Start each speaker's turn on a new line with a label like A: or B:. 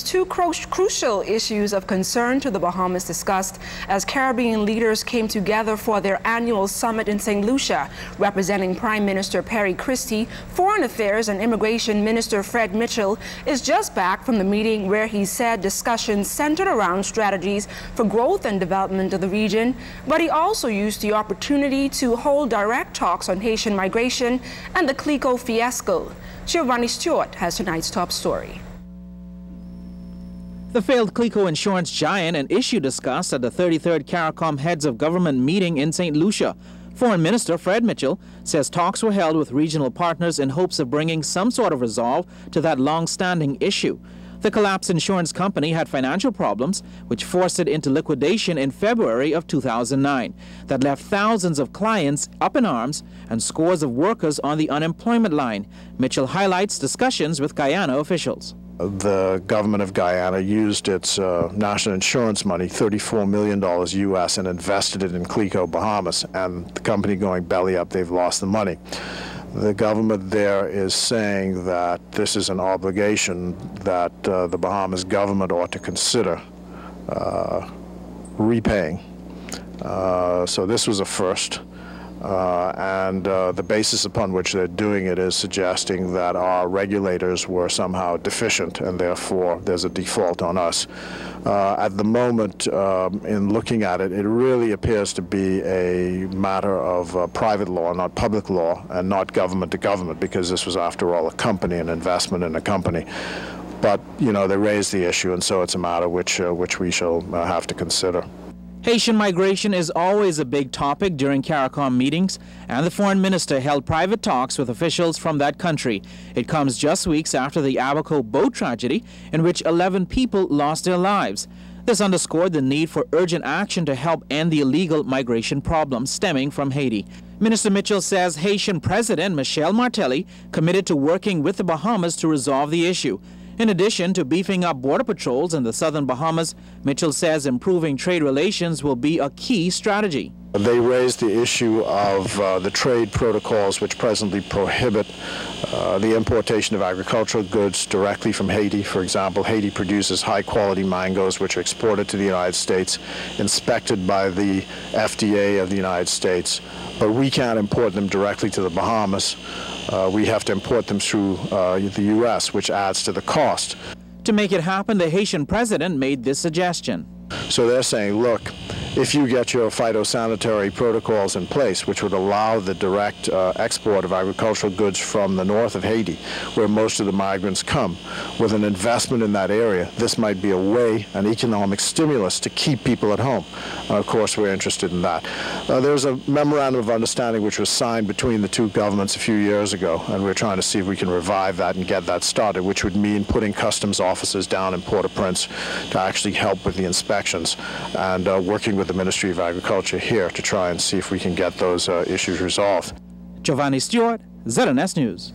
A: Two crucial issues of concern to the Bahamas discussed as Caribbean leaders came together for their annual summit in St. Lucia. Representing Prime Minister Perry Christie, Foreign Affairs and Immigration Minister Fred Mitchell is just back from the meeting where he said discussions centered around strategies for growth and development of the region, but he also used the opportunity to hold direct talks on Haitian migration and the CLICO fiasco. Giovanni Stewart has tonight's top story.
B: The failed CLICO insurance giant, an issue discussed at the 33rd CARICOM Heads of Government meeting in St. Lucia. Foreign Minister Fred Mitchell says talks were held with regional partners in hopes of bringing some sort of resolve to that long-standing issue. The collapsed insurance company had financial problems, which forced it into liquidation in February of 2009. That left thousands of clients up in arms and scores of workers on the unemployment line. Mitchell highlights discussions with Guyana officials.
C: The government of Guyana used its national insurance money, $34 million US, and invested it in CLICO Bahamas. And the company going belly up, they've lost the money. The government there is saying that this is an obligation that the Bahamas government ought to consider repaying. So this was a first. The basis upon which they're doing it is suggesting that our regulators were somehow deficient and therefore there's a default on us. At the moment, in looking at it, it really appears to be a matter of private law, not public law, and not government to government, because this was, after all, a company, an investment in a company. But, you know, they raised the issue, and so it's a matter which we shall have to consider.
B: Haitian migration is always a big topic during CARICOM meetings, and the foreign minister held private talks with officials from that country. It comes just weeks after the Abaco boat tragedy, in which 11 people lost their lives. This underscored the need for urgent action to help end the illegal migration problem stemming from Haiti. Minister Mitchell says Haitian President Michel Martelly committed to working with the Bahamas to resolve the issue. In addition to beefing up border patrols in the southern Bahamas, Mitchell says improving trade relations will be a key strategy.
C: They raised the issue of the trade protocols which presently prohibit the importation of agricultural goods directly from Haiti. For example, Haiti produces high-quality mangoes which are exported to the United States, inspected by the FDA of the United States, but we can't import them directly to the Bahamas. We have to import them through the U.S., which adds to the cost.
B: To make it happen, the Haitian president made this suggestion.
C: So they're saying, look, if you get your phytosanitary protocols in place, which would allow the direct export of agricultural goods from the north of Haiti, where most of the migrants come, with an investment in that area, this might be a way, an economic stimulus to keep people at home. Of course, we're interested in that. There's a memorandum of understanding which was signed between the two governments a few years ago, and we're trying to see if we can revive that and get that started, which would mean putting customs officers down in Port-au-Prince to actually help with the inspections and working with the Ministry of Agriculture here to try and see if we can get those issues resolved.
B: Giovanni Stewart, ZNS News.